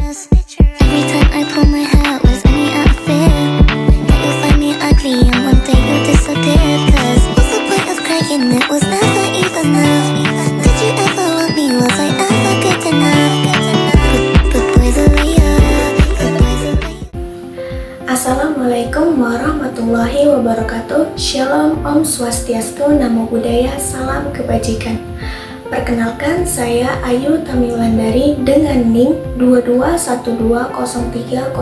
us. Every time I pull my hair was any outfit that you'll find me ugly and one day you'll disappear. Cause what's the point of crying? It was never enough. Did you ever want me? Was I ever good enough? But boys are way up. But boys are way up. Assalamualaikum warahmatullahi wabarakatuh. Shalom, Om Swastiastu, Namo Buddhaya, Salam Kebajikan. Perkenalkan, saya Ayu Tamiwulandari dengan NIM 221203035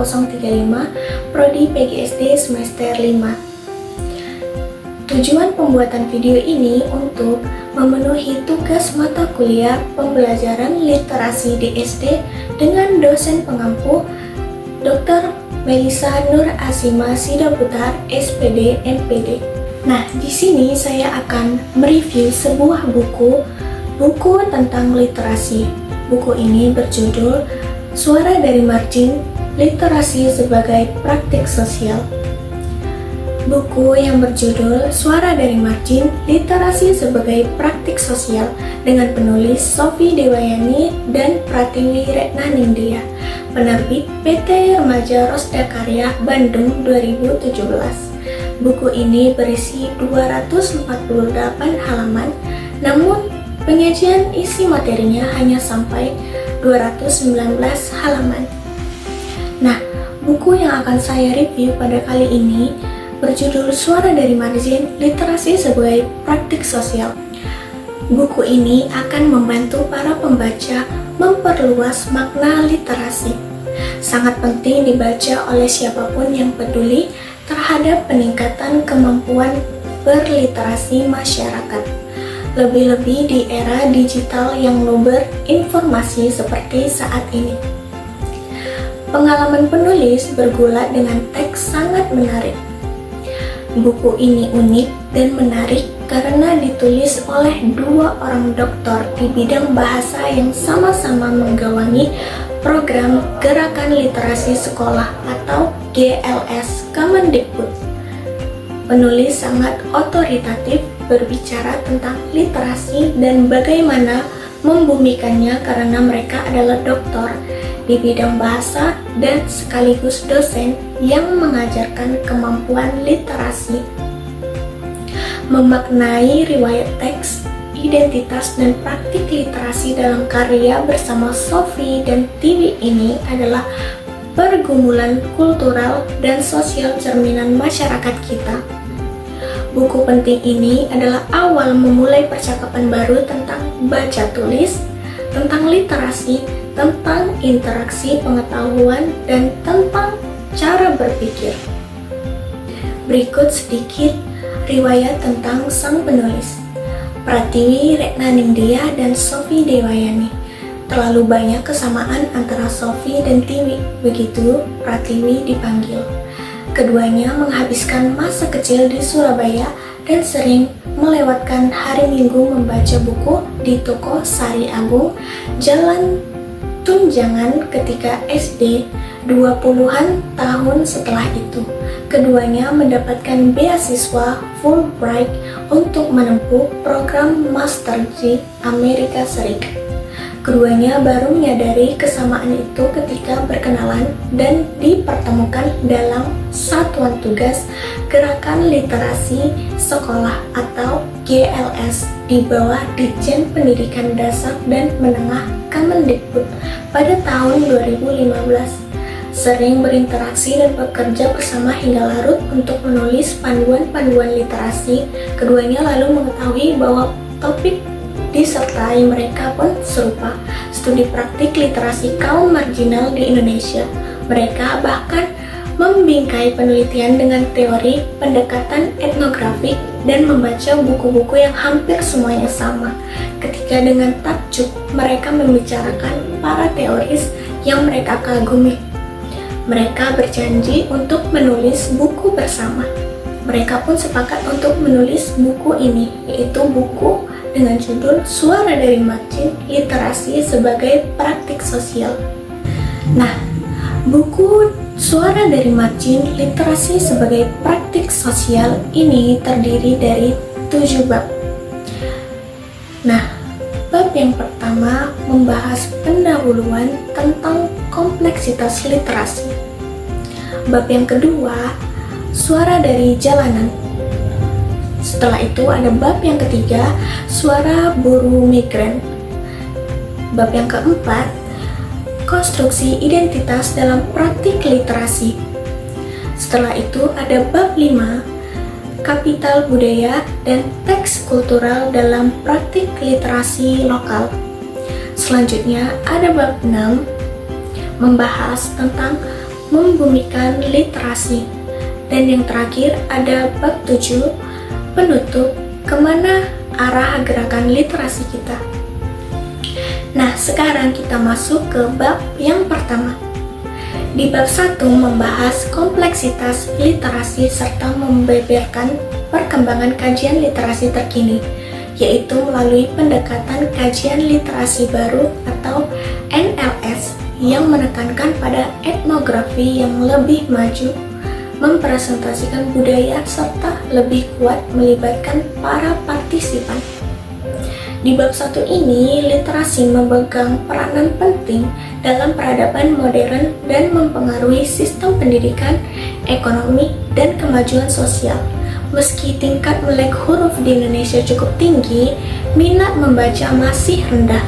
Prodi PGSD semester 5. Tujuan pembuatan video ini untuk memenuhi tugas mata kuliah pembelajaran literasi di SD dengan dosen pengampu Dr. Melisa Nur Asima Sidaputar, SPD, MPD. Nah, di sini saya akan mereview sebuah buku tentang literasi. Buku ini berjudul Suara dari Margin, Literasi sebagai Praktik Sosial. Buku yang berjudul Suara dari Margin, Literasi sebagai Praktik Sosial dengan penulis Sofi Dewayani dan Pratiwi Retnaningdia, penerbit PT Remaja Rosda Karya Bandung 2017. Buku ini berisi 248 halaman, namun penyajian isi materinya hanya sampai 219 halaman. Nah, buku yang akan saya review pada kali ini berjudul Suara dari Margin, Literasi sebagai Praktik Sosial. Buku ini akan membantu para pembaca memperluas makna literasi. Sangat penting dibaca oleh siapapun yang peduli terhadap peningkatan kemampuan berliterasi masyarakat. Lebih-lebih di era digital yang luber informasi seperti saat ini. Pengalaman penulis bergulat dengan teks sangat menarik. Buku ini unik dan menarik karena ditulis oleh dua orang doktor di bidang bahasa yang sama-sama menggawangi program Gerakan Literasi Sekolah atau GLS Kemendikbud. Penulis sangat otoritatif berbicara tentang literasi dan bagaimana membumikannya karena mereka adalah doktor di bidang bahasa dan sekaligus dosen yang mengajarkan kemampuan literasi. Memaknai riwayat teks, identitas dan praktik literasi dalam karya bersama Sofi dan Tiwi ini adalah pergumulan kultural dan sosial cerminan masyarakat kita. Buku penting ini adalah awal memulai percakapan baru tentang baca tulis, tentang literasi, tentang interaksi pengetahuan, dan tentang cara berpikir. Berikut sedikit riwayat tentang sang penulis, Pratiwi Retnaningdia dan Sofi Dewayani. Terlalu banyak kesamaan antara Sofi dan Tiwi, begitu Pratiwi dipanggil. Keduanya menghabiskan masa kecil di Surabaya dan sering melewatkan hari Minggu membaca buku di toko Sari Agung, Jalan Tunjangan ketika SD. 20-an tahun setelah itu, keduanya mendapatkan beasiswa Fulbright untuk menempuh program Master di Amerika Serikat. Keduanya baru menyadari kesamaan itu ketika berkenalan dan dipertemukan dalam satuan tugas Gerakan Literasi Sekolah atau GLS di bawah Ditjen Pendidikan Dasar dan Menengah Kemendikbud pada tahun 2015. Sering berinteraksi dan bekerja bersama hingga larut untuk menulis panduan-panduan literasi, keduanya lalu mengetahui bahwa topik disertai mereka pun serupa, studi praktik literasi kaum marginal di Indonesia. Mereka bahkan membingkai penelitian dengan teori pendekatan etnografik dan membaca buku-buku yang hampir semuanya sama. Ketika dengan takjub mereka membicarakan para teoris yang mereka kagumi. Mereka berjanji untuk menulis buku bersama. Mereka pun sepakat untuk menulis buku ini, yaitu buku dengan judul Suara dari Margin, Literasi sebagai Praktik Sosial. Nah, buku Suara dari Margin, Literasi sebagai Praktik Sosial ini terdiri dari 7 bab. Nah, bab yang pertama pertama membahas pendahuluan tentang kompleksitas literasi. Bab yang kedua, suara dari jalanan. Setelah itu ada bab yang ketiga, suara buruh migran. Bab yang keempat, konstruksi identitas dalam praktik literasi. Setelah itu ada bab 5, kapital budaya dan teks kultural dalam praktik literasi lokal. Selanjutnya ada bab 6, membahas tentang membumikan literasi. Dan yang terakhir ada bab 7, penutup kemana arah gerakan literasi kita. Nah, sekarang kita masuk ke bab yang pertama. Di bab 1 membahas kompleksitas literasi serta membeberkan perkembangan kajian literasi terkini, yaitu melalui pendekatan kajian literasi baru atau NLS yang menekankan pada etnografi yang lebih maju, mempresentasikan budaya serta lebih kuat melibatkan para partisipan. Di bab 1 ini, literasi memegang peranan penting dalam peradaban modern dan mempengaruhi sistem pendidikan, ekonomi, dan kemajuan sosial. Meski tingkat melek huruf di Indonesia cukup tinggi, minat membaca masih rendah.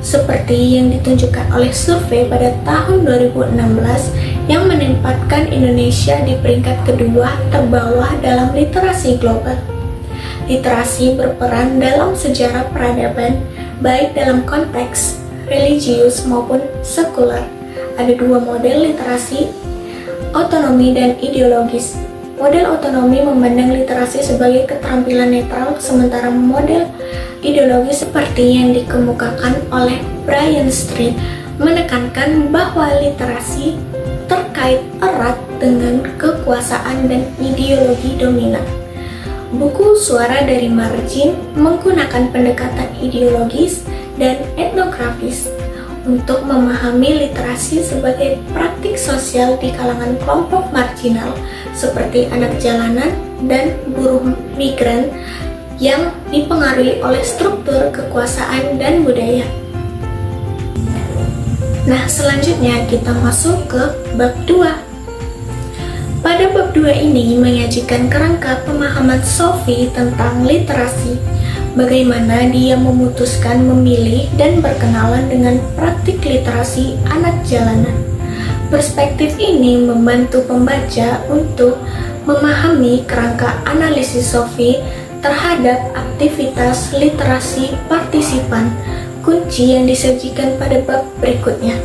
Seperti yang ditunjukkan oleh survei pada tahun 2016 yang menempatkan Indonesia di peringkat kedua terbawah dalam literasi global. Literasi berperan dalam sejarah peradaban, baik dalam konteks religius maupun sekuler. Ada dua model literasi, otonomi dan ideologis. Model otonomi memandang literasi sebagai keterampilan netral, sementara model ideologis seperti yang dikemukakan oleh Brian Street menekankan bahwa literasi terkait erat dengan kekuasaan dan ideologi dominan. Buku Suara dari Margin menggunakan pendekatan ideologis dan etnografis untuk memahami literasi sebagai praktik sosial di kalangan kelompok marginal seperti anak jalanan dan buruh migran yang dipengaruhi oleh struktur kekuasaan dan budaya. Nah, selanjutnya kita masuk ke bab 2. Pada bab 2 ini menyajikan kerangka pemahaman Sophie tentang literasi, bagaimana dia memutuskan memilih dan berkenalan dengan praktik literasi anak jalanan. Perspektif ini membantu pembaca untuk memahami kerangka analisis Sophie terhadap aktivitas literasi partisipan, kunci yang disajikan pada bab berikutnya.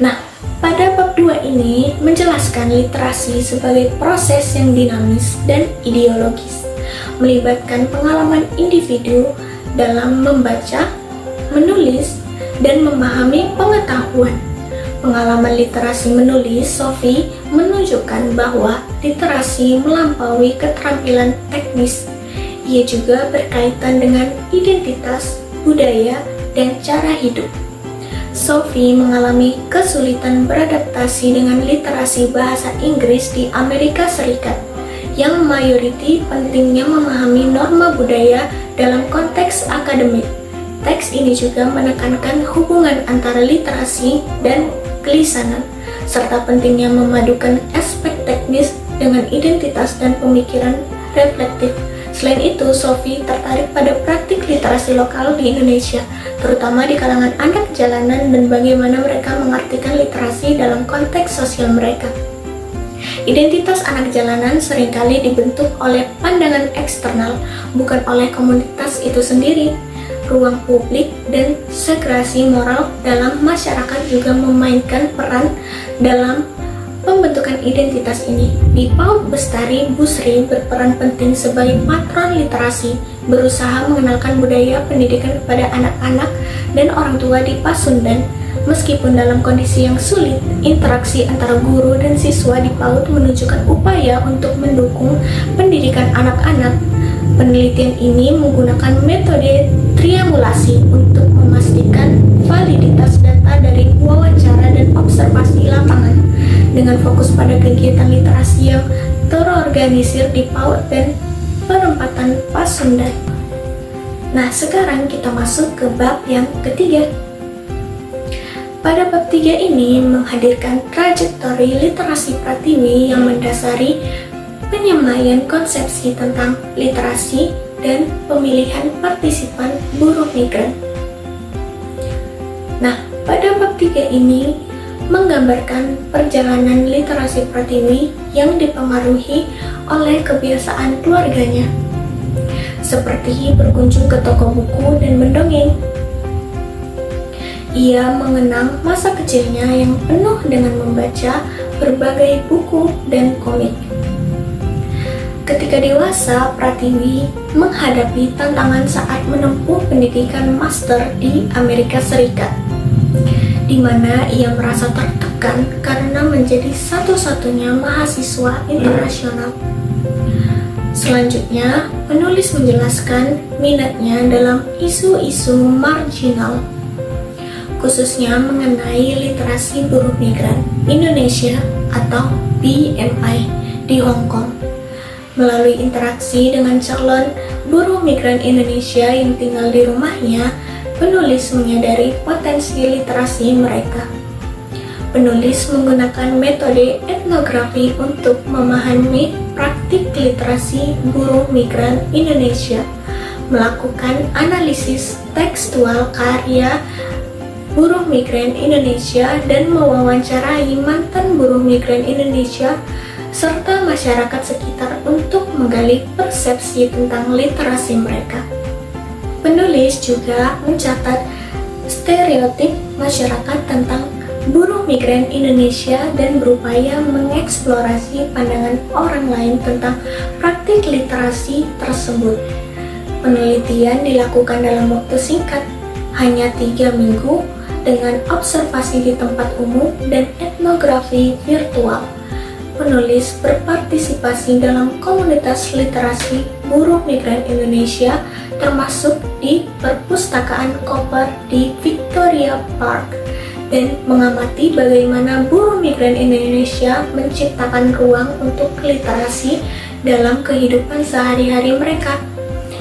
Nah, pada bab 2 ini menjelaskan literasi sebagai proses yang dinamis dan ideologis, melibatkan pengalaman individu dalam membaca, menulis, dan memahami pengetahuan. Pengalaman literasi menulis Sophie menunjukkan bahwa literasi melampaui keterampilan teknis. Ia juga berkaitan dengan identitas, budaya, dan cara hidup. Sophie mengalami kesulitan beradaptasi dengan literasi bahasa Inggris di Amerika Serikat, yang mayoriti pentingnya memahami norma budaya dalam konteks akademik. Teks ini juga menekankan hubungan antara literasi dan kelisanan, serta pentingnya memadukan aspek teknis dengan identitas dan pemikiran reflektif. Selain itu, Sophie tertarik pada praktik literasi lokal di Indonesia, terutama di kalangan anak jalanan dan bagaimana mereka mengartikan literasi dalam konteks sosial mereka. Identitas anak jalanan seringkali dibentuk oleh pandangan eksternal, bukan oleh komunitas itu sendiri. Ruang publik dan segresi moral dalam masyarakat juga memainkan peran dalam pembentukan identitas ini. Di PAUD Bestari, Busri berperan penting sebagai patron literasi, berusaha mengenalkan budaya pendidikan kepada anak-anak dan orang tua di Pasundan. Meskipun dalam kondisi yang sulit, interaksi antara guru dan siswa di PAUD menunjukkan upaya untuk mendukung pendidikan anak-anak. Penelitian ini menggunakan metode triangulasi untuk memastikan validitas data dari wawancara dan observasi lapangan, dengan fokus pada kegiatan literasi yang terorganisir di PAUD dan perempatan Pasundan. Nah, sekarang kita masuk ke bab yang ketiga. Pada bab 3 ini menghadirkan trajektori literasi Pratiwi yang mendasari penyampaian konsepsi tentang literasi dan pemilihan partisipan buruh migran. Nah, pada bab 3 ini menggambarkan perjalanan literasi Pratiwi yang dipengaruhi oleh kebiasaan keluarganya, seperti berkunjung ke toko buku dan mendongeng. Ia mengenang masa kecilnya yang penuh dengan membaca berbagai buku dan komik. Ketika dewasa, Pratiwi menghadapi tantangan saat menempuh pendidikan master di Amerika Serikat, di mana ia merasa tertekan karena menjadi satu-satunya mahasiswa internasional. Selanjutnya, penulis menjelaskan minatnya dalam isu-isu marginal, khususnya mengenai literasi buruh migran Indonesia atau BMI di Hong Kong. Melalui interaksi dengan calon buruh migran Indonesia yang tinggal di rumahnya, penulis menyadari potensi literasi mereka. Penulis menggunakan metode etnografi untuk memahami praktik literasi buruh migran Indonesia, melakukan analisis tekstual karya buruh migran Indonesia dan mewawancarai mantan buruh migran Indonesia serta masyarakat sekitar untuk menggali persepsi tentang literasi mereka. Penulis juga mencatat stereotip masyarakat tentang buruh migran Indonesia dan berupaya mengeksplorasi pandangan orang lain tentang praktik literasi tersebut. Penelitian dilakukan dalam waktu singkat, hanya 3 minggu, dengan observasi di tempat umum dan etnografi virtual. Penulis berpartisipasi dalam komunitas literasi buruh migran Indonesia, termasuk di perpustakaan Koper di Victoria Park, dan mengamati bagaimana buruh migran Indonesia menciptakan ruang untuk literasi dalam kehidupan sehari-hari mereka.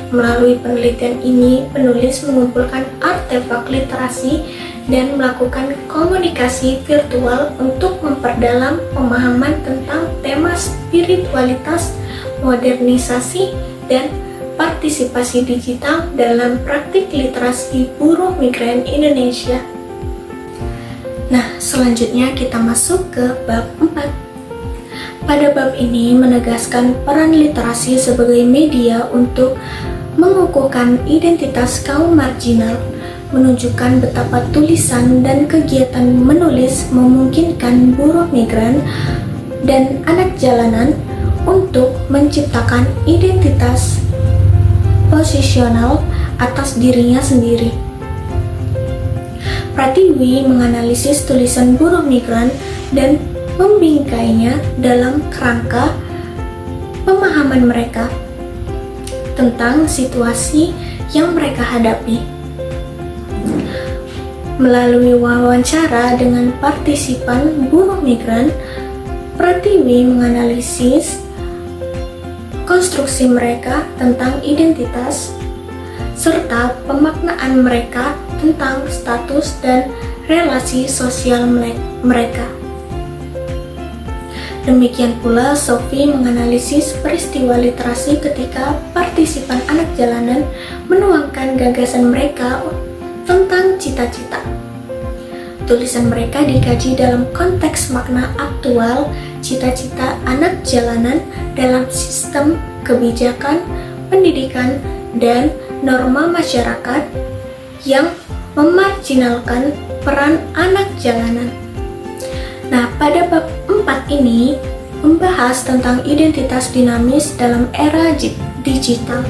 Melalui penelitian ini, penulis mengumpulkan artefak literasi dan melakukan komunikasi virtual untuk memperdalam pemahaman tentang tema spiritualitas, modernisasi, dan partisipasi digital dalam praktik literasi buruh migran Indonesia. Nah, selanjutnya kita masuk ke bab 4. Pada bab ini menegaskan peran literasi sebagai media untuk mengukuhkan identitas kaum marginal, menunjukkan betapa tulisan dan kegiatan menulis memungkinkan buruh migran dan anak jalanan untuk menciptakan identitas posisional atas dirinya sendiri. Pratiwi menganalisis tulisan buruh migran dan membingkainya dalam kerangka pemahaman mereka tentang situasi yang mereka hadapi. Melalui wawancara dengan partisipan buruh migran, Pratiwi menganalisis konstruksi mereka tentang identitas serta pemaknaan mereka tentang status dan relasi sosial mereka. Demikian pula Sophie menganalisis peristiwa literasi ketika partisipan anak jalanan menuangkan gagasan mereka tentang cita-cita. Tulisan mereka dikaji dalam konteks makna aktual cita-cita anak jalanan dalam sistem kebijakan, pendidikan, dan norma masyarakat yang memarginalkan peran anak jalanan. Nah, pada bab 4 ini membahas tentang identitas dinamis dalam era digital,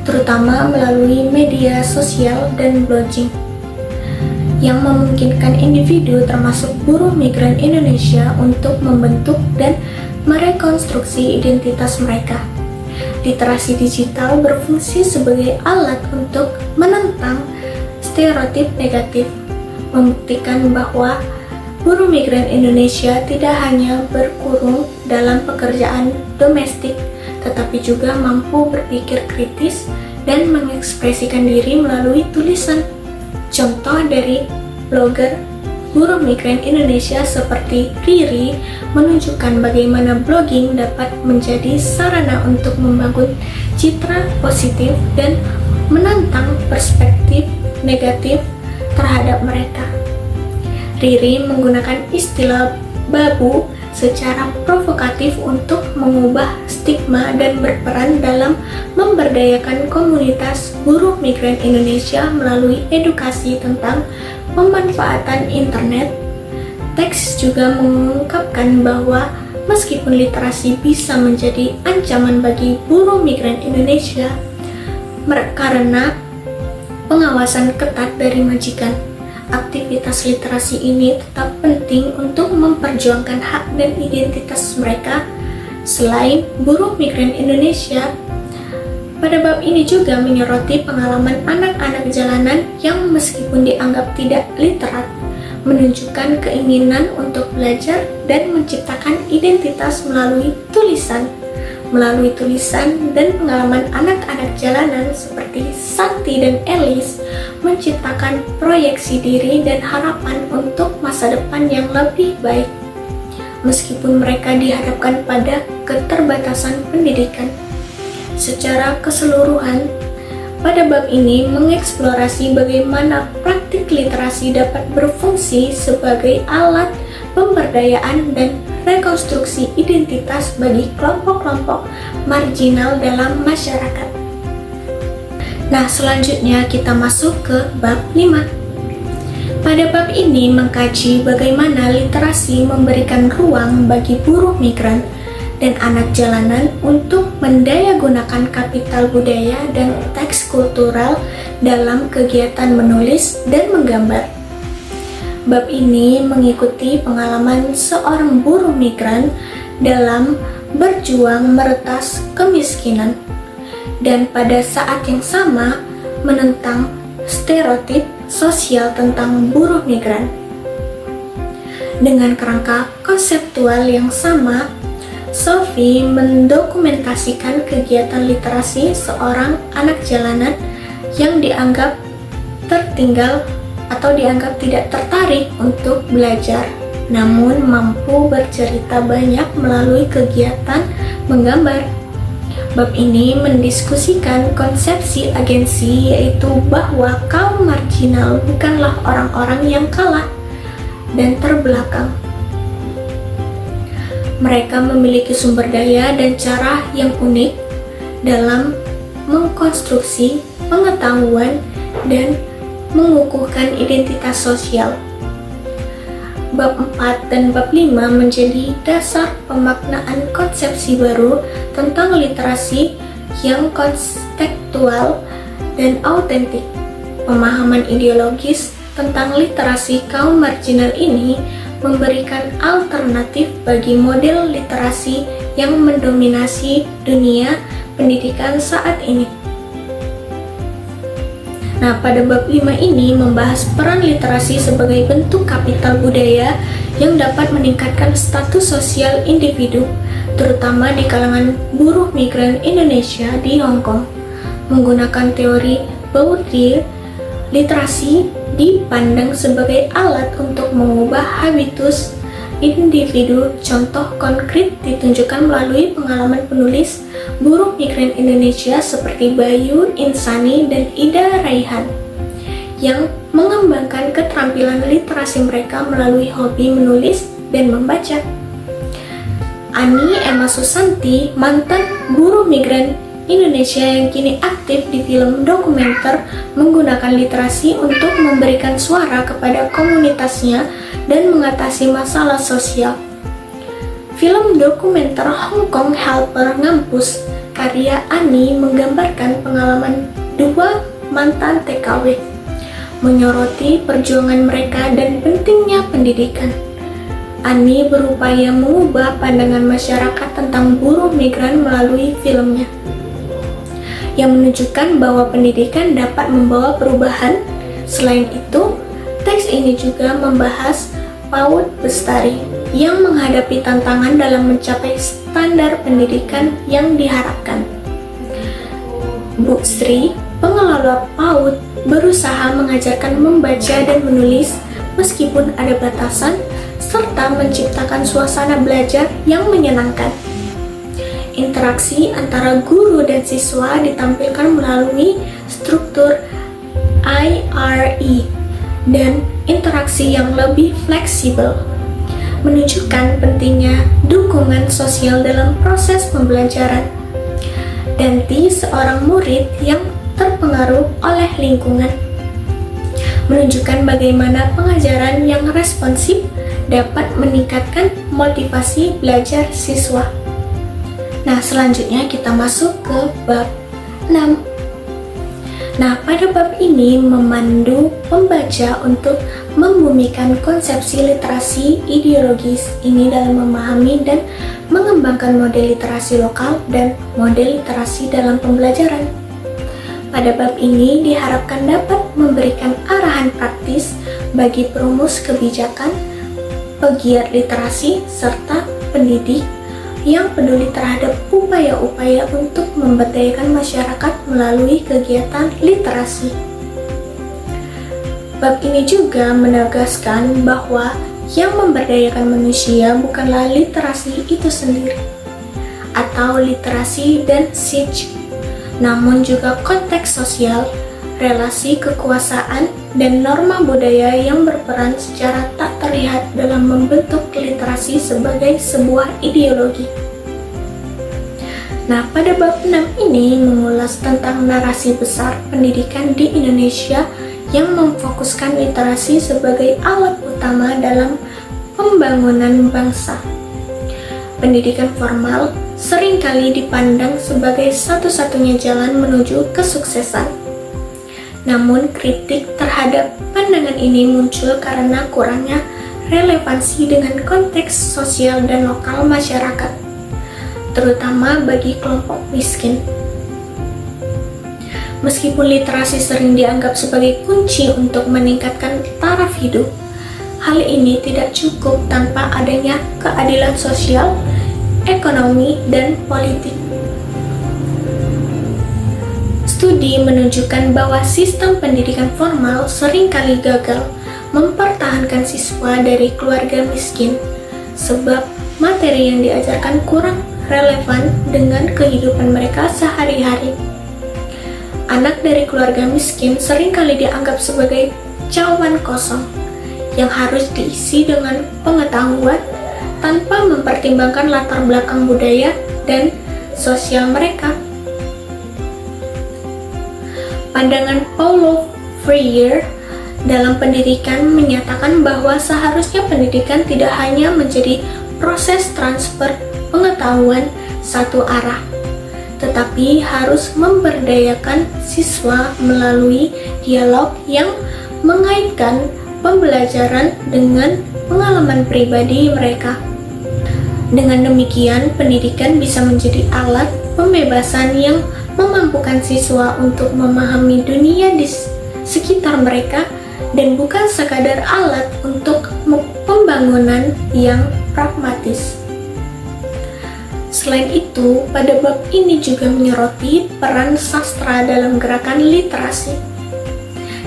terutama melalui media sosial dan blogging, yang memungkinkan individu termasuk buruh migran Indonesia untuk membentuk dan merekonstruksi identitas mereka. Literasi digital berfungsi sebagai alat untuk menentang stereotip negatif, membuktikan bahwa buruh migran Indonesia tidak hanya berkurung dalam pekerjaan domestik, tetapi juga mampu berpikir kritis dan mengekspresikan diri melalui tulisan. Contoh dari blogger buruh migran Indonesia seperti Riri menunjukkan bagaimana blogging dapat menjadi sarana untuk membangun citra positif dan menantang perspektif negatif terhadap mereka. Riri menggunakan istilah babu secara provokatif untuk mengubah stigma dan berperan dalam memberdayakan komunitas buruh migran Indonesia melalui edukasi tentang pemanfaatan internet. Teks juga mengungkapkan bahwa meskipun literasi bisa menjadi ancaman bagi buruh migran Indonesia karena pengawasan ketat dari majikan, aktivitas literasi ini tetap penting untuk memperjuangkan hak dan identitas mereka. Selain buruh migran Indonesia, pada bab ini juga menyoroti pengalaman anak-anak jalanan yang meskipun dianggap tidak literat, menunjukkan keinginan untuk belajar dan menciptakan identitas melalui tulisan dan pengalaman anak-anak jalanan seperti Santi dan Elis menciptakan proyeksi diri dan harapan untuk masa depan yang lebih baik meskipun mereka dihadapkan pada keterbatasan pendidikan. Secara keseluruhan, pada bab ini mengeksplorasi bagaimana praktik literasi dapat berfungsi sebagai alat pemberdayaan dan rekonstruksi identitas bagi kelompok-kelompok marginal dalam masyarakat. Nah, selanjutnya kita masuk ke bab 5. Pada bab ini mengkaji bagaimana literasi memberikan ruang bagi buruh migran dan anak jalanan untuk mendayagunakan kapital budaya dan teks kultural dalam kegiatan menulis dan menggambar. Bab ini mengikuti pengalaman seorang buruh migran dalam berjuang meretas kemiskinan dan pada saat yang sama menentang stereotip sosial tentang buruh migran. Dengan kerangka konseptual yang sama, Sophie mendokumentasikan kegiatan literasi seorang anak jalanan yang dianggap tertinggal atau dianggap tidak tertarik untuk belajar, namun mampu bercerita banyak melalui kegiatan menggambar. Bab ini mendiskusikan konsepsi agensi, yaitu bahwa kaum marginal bukanlah orang-orang yang kalah dan terbelakang. Mereka memiliki sumber daya dan cara yang unik dalam mengkonstruksi pengetahuan dan mengukuhkan identitas sosial. Bab 4 dan bab 5 menjadi dasar pemaknaan konsepsi baru tentang literasi yang kontekstual dan autentik. Pemahaman ideologis tentang literasi kaum marginal ini memberikan alternatif bagi model literasi yang mendominasi dunia pendidikan saat ini. Nah, pada bab 5 ini membahas peran literasi sebagai bentuk kapital budaya yang dapat meningkatkan status sosial individu, terutama di kalangan buruh migran Indonesia di Hong Kong. Menggunakan teori Bourdieu, literasi dipandang sebagai alat untuk mengubah habitus individu. Contoh konkret ditunjukkan melalui pengalaman penulis buruh migran Indonesia seperti Bayu Insani dan Ida Raihan yang mengembangkan keterampilan literasi mereka melalui hobi menulis dan membaca. Ani Emma Susanti, mantan buruh migran Indonesia yang kini aktif di film dokumenter, menggunakan literasi untuk memberikan suara kepada komunitasnya dan mengatasi masalah sosial. Film dokumenter Hong Kong Helper Ngampus karya Ani menggambarkan pengalaman dua mantan TKW, menyoroti perjuangan mereka dan pentingnya pendidikan. Ani berupaya mengubah pandangan masyarakat tentang buruh migran melalui filmnya, yang menunjukkan bahwa pendidikan dapat membawa perubahan. Selain itu, teks ini juga membahas PAUD Bestari yang menghadapi tantangan dalam mencapai standar pendidikan yang diharapkan. Bu Sri, pengelola PAUD, berusaha mengajarkan membaca dan menulis meskipun ada batasan, serta menciptakan suasana belajar yang menyenangkan. Interaksi antara guru dan siswa ditampilkan melalui struktur IRE dan interaksi yang lebih fleksibel, menunjukkan pentingnya dukungan sosial dalam proses pembelajaran. Danti, seorang murid yang terpengaruh oleh lingkungan, menunjukkan bagaimana pengajaran yang responsif dapat meningkatkan motivasi belajar siswa. Nah, selanjutnya kita masuk ke bab 6. Nah, pada bab ini memandu pembaca untuk membumikan konsepsi literasi ideologis ini dalam memahami dan mengembangkan model literasi lokal dan model literasi dalam pembelajaran. Pada bab ini diharapkan dapat memberikan arahan praktis bagi perumus kebijakan, pegiat literasi, serta pendidik yang peduli terhadap upaya-upaya untuk memberdayakan masyarakat melalui kegiatan literasi. Bab ini juga menegaskan bahwa yang memberdayakan manusia bukanlah literasi itu sendiri atau literasi dan SIJ, namun juga konteks sosial, relasi kekuasaan, dan norma budaya yang berperan secara tak terlihat dalam membentuk literasi sebagai sebuah ideologi. Nah, pada bab 6 ini mengulas tentang narasi besar pendidikan di Indonesia yang memfokuskan literasi sebagai alat utama dalam pembangunan bangsa. Pendidikan formal seringkali dipandang sebagai satu-satunya jalan menuju kesuksesan. Namun, kritik terhadap pandangan ini muncul karena kurangnya relevansi dengan konteks sosial dan lokal masyarakat, terutama bagi kelompok miskin. Meskipun literasi sering dianggap sebagai kunci untuk meningkatkan taraf hidup, hal ini tidak cukup tanpa adanya keadilan sosial, ekonomi, dan politik. Studi menunjukkan bahwa sistem pendidikan formal seringkali gagal mempertahankan siswa dari keluarga miskin, sebab materi yang diajarkan kurang relevan dengan kehidupan mereka sehari-hari. Anak dari keluarga miskin seringkali dianggap sebagai cawan kosong yang harus diisi dengan pengetahuan tanpa mempertimbangkan latar belakang budaya dan sosial mereka. Pandangan Paulo Freire dalam pendidikan menyatakan bahwa seharusnya pendidikan tidak hanya menjadi proses transfer pengetahuan satu arah, tetapi harus memberdayakan siswa melalui dialog yang mengaitkan pembelajaran dengan pengalaman pribadi mereka. Dengan demikian, pendidikan bisa menjadi alat pembebasan yang memampukan siswa untuk memahami dunia di sekitar mereka dan bukan sekadar alat untuk pembangunan yang pragmatis. Selain itu, pada bab ini juga menyoroti peran sastra dalam gerakan literasi.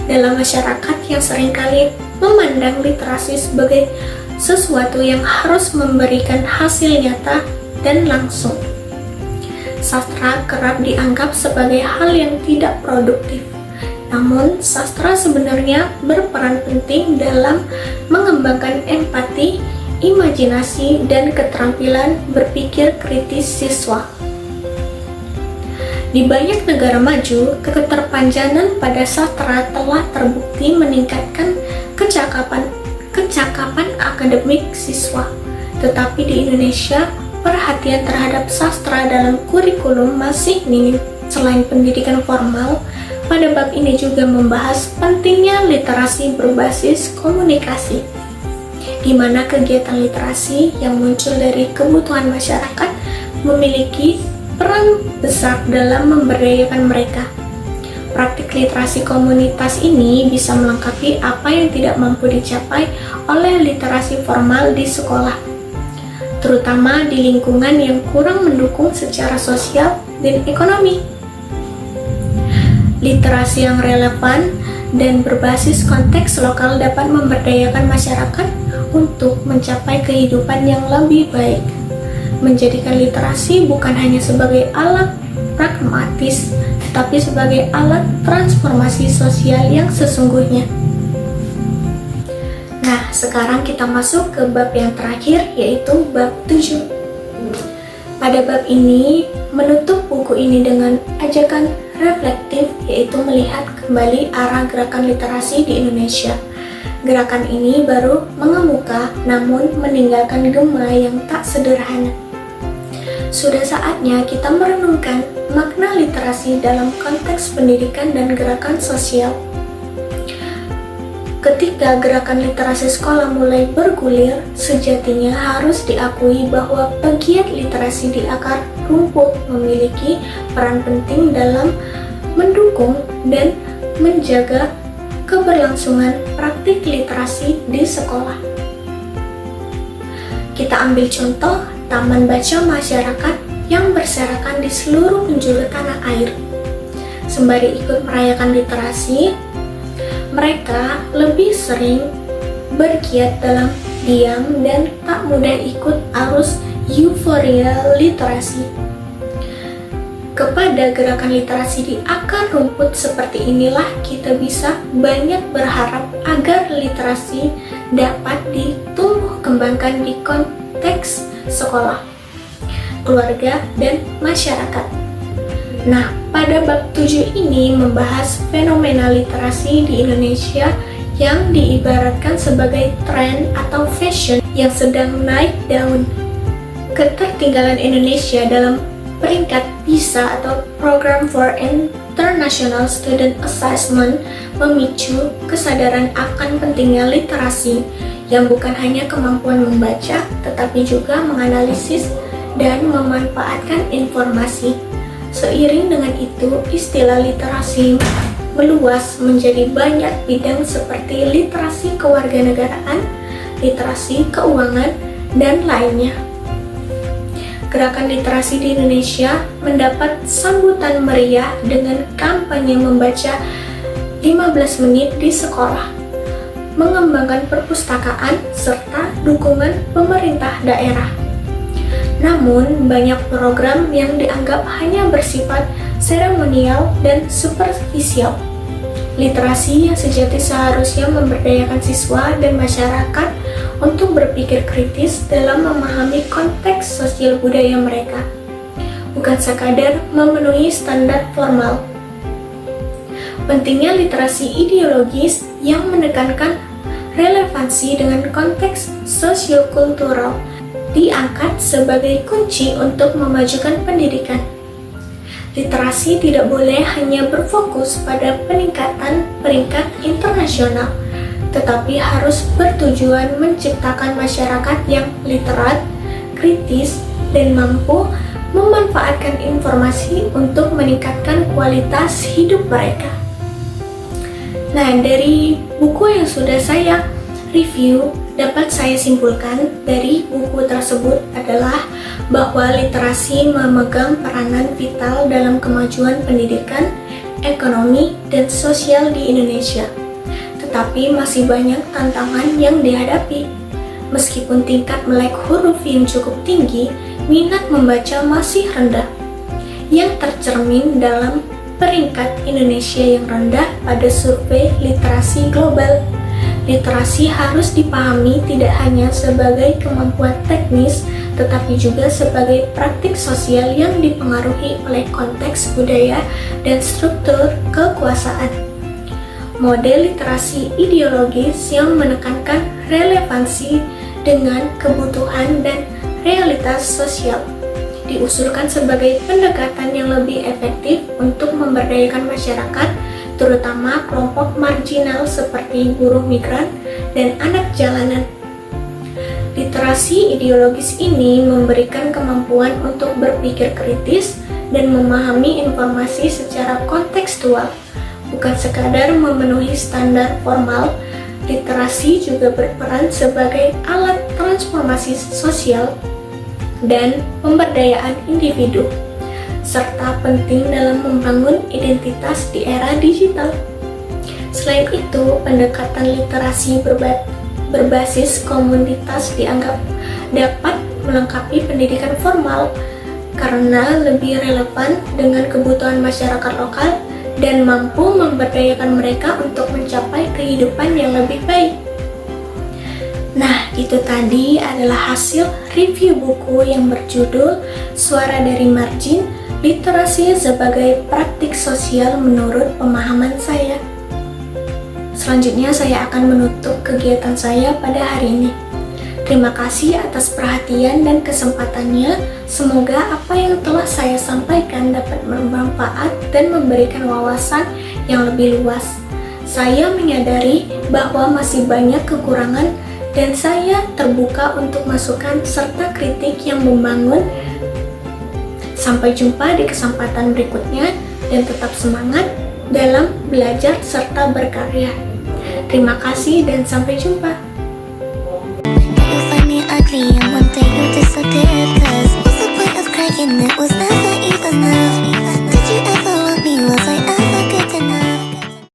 Dalam masyarakat yang seringkali memandang literasi sebagai sesuatu yang harus memberikan hasil nyata dan langsung, sastra kerap dianggap sebagai hal yang tidak produktif. Namun, sastra sebenarnya berperan penting dalam mengembangkan empati, imajinasi, dan keterampilan berpikir kritis siswa. Di banyak negara maju, keterpanjangan pada sastra telah terbukti meningkatkan kecakapan akademik siswa. Tetapi di Indonesia, perhatian terhadap sastra dalam kurikulum masih minim. Selain pendidikan formal, pada bab ini juga membahas pentingnya literasi berbasis komunikasi, di mana kegiatan literasi yang muncul dari kebutuhan masyarakat memiliki peran besar dalam memberdayakan mereka. Praktik literasi komunitas ini bisa melengkapi apa yang tidak mampu dicapai oleh literasi formal di sekolah, terutama di lingkungan yang kurang mendukung secara sosial dan ekonomi. Literasi yang relevan dan berbasis konteks lokal dapat memberdayakan masyarakat untuk mencapai kehidupan yang lebih baik. Menjadikan literasi bukan hanya sebagai alat pragmatis, tetapi sebagai alat transformasi sosial yang sesungguhnya. Nah, sekarang kita masuk ke bab yang terakhir, yaitu bab 7. Pada bab ini, menutup buku ini dengan ajakan reflektif, yaitu melihat kembali arah gerakan literasi di Indonesia. Gerakan ini baru mengemuka, namun meninggalkan gema yang tak sederhana. Sudah saatnya kita merenungkan makna literasi dalam konteks pendidikan dan gerakan sosial. Ketika gerakan literasi sekolah mulai bergulir, sejatinya harus diakui bahwa pegiat literasi di akar rumput memiliki peran penting dalam mendukung dan menjaga keberlangsungan praktik literasi di sekolah. Kita ambil contoh taman baca masyarakat yang berserakan di seluruh penjuru tanah air. Sembari ikut merayakan literasi, mereka lebih sering bergiat dalam diam dan tak mudah ikut arus euforia literasi. Kepada gerakan literasi di akar rumput seperti inilah kita bisa banyak berharap agar literasi dapat ditumbuh kembangkan di konteks sekolah, keluarga, dan masyarakat. Nah, pada bab 7 ini membahas fenomena literasi di Indonesia yang diibaratkan sebagai tren atau fashion yang sedang naik daun. Ketertinggalan Indonesia dalam peringkat PISA atau Program for International Student Assessment memicu kesadaran akan pentingnya literasi yang bukan hanya kemampuan membaca, tetapi juga menganalisis dan memanfaatkan informasi. Seiring dengan itu, istilah literasi meluas menjadi banyak bidang seperti literasi kewarganegaraan, literasi keuangan, dan lainnya. Gerakan literasi di Indonesia mendapat sambutan meriah dengan kampanye membaca 15 menit di sekolah, mengembangkan perpustakaan, serta dukungan pemerintah daerah. Namun, banyak program yang dianggap hanya bersifat seremonial dan superficial. Literasi yang sejati seharusnya memberdayakan siswa dan masyarakat untuk berpikir kritis dalam memahami konteks sosial budaya mereka, bukan sekadar memenuhi standar formal. Pentingnya literasi ideologis yang menekankan relevansi dengan konteks sosio-kultural diangkat sebagai kunci untuk memajukan pendidikan. Literasi tidak boleh hanya berfokus pada peningkatan peringkat internasional, tetapi harus bertujuan menciptakan masyarakat yang literat, kritis, dan mampu memanfaatkan informasi untuk meningkatkan kualitas hidup mereka. Nah, dari buku yang sudah saya review, dapat saya simpulkan dari buku tersebut adalah bahwa literasi memegang peranan vital dalam kemajuan pendidikan, ekonomi, dan sosial di Indonesia. Tetapi masih banyak tantangan yang dihadapi. Meskipun tingkat melek huruf yang cukup tinggi, minat membaca masih rendah, yang tercermin dalam peringkat Indonesia yang rendah pada survei literasi global. Literasi harus dipahami tidak hanya sebagai kemampuan teknis, tetapi juga sebagai praktik sosial yang dipengaruhi oleh konteks budaya dan struktur kekuasaan. Model literasi ideologis yang menekankan relevansi dengan kebutuhan dan realitas sosial diusulkan sebagai pendekatan yang lebih efektif untuk memberdayakan masyarakat, terutama kelompok marginal seperti buruh migran dan anak jalanan. Literasi ideologis ini memberikan kemampuan untuk berpikir kritis dan memahami informasi secara kontekstual, bukan sekadar memenuhi standar formal. Literasi juga berperan sebagai alat transformasi sosial dan pemberdayaan individu. serta penting dalam membangun identitas di era digital. Selain itu, pendekatan literasi berbasis komunitas dianggap dapat melengkapi pendidikan formal karena lebih relevan dengan kebutuhan masyarakat lokal dan mampu memberdayakan mereka untuk mencapai kehidupan yang lebih baik. Nah, itu tadi adalah hasil review buku yang berjudul Suara dari Margin, Literasi sebagai Praktik Sosial Menurut Pemahaman Saya. Selanjutnya saya akan menutup kegiatan saya pada hari ini. Terima kasih atas perhatian dan kesempatannya. Semoga apa yang telah saya sampaikan dapat bermanfaat dan memberikan wawasan yang lebih luas. Saya menyadari bahwa masih banyak kekurangan dan saya terbuka untuk masukan serta kritik yang membangun. Sampai jumpa di kesempatan berikutnya dan tetap semangat dalam belajar serta berkarya. Terima kasih dan sampai jumpa. You find me ugly and one day you'll disappear. Cause what's the point of crying? It was never even enough.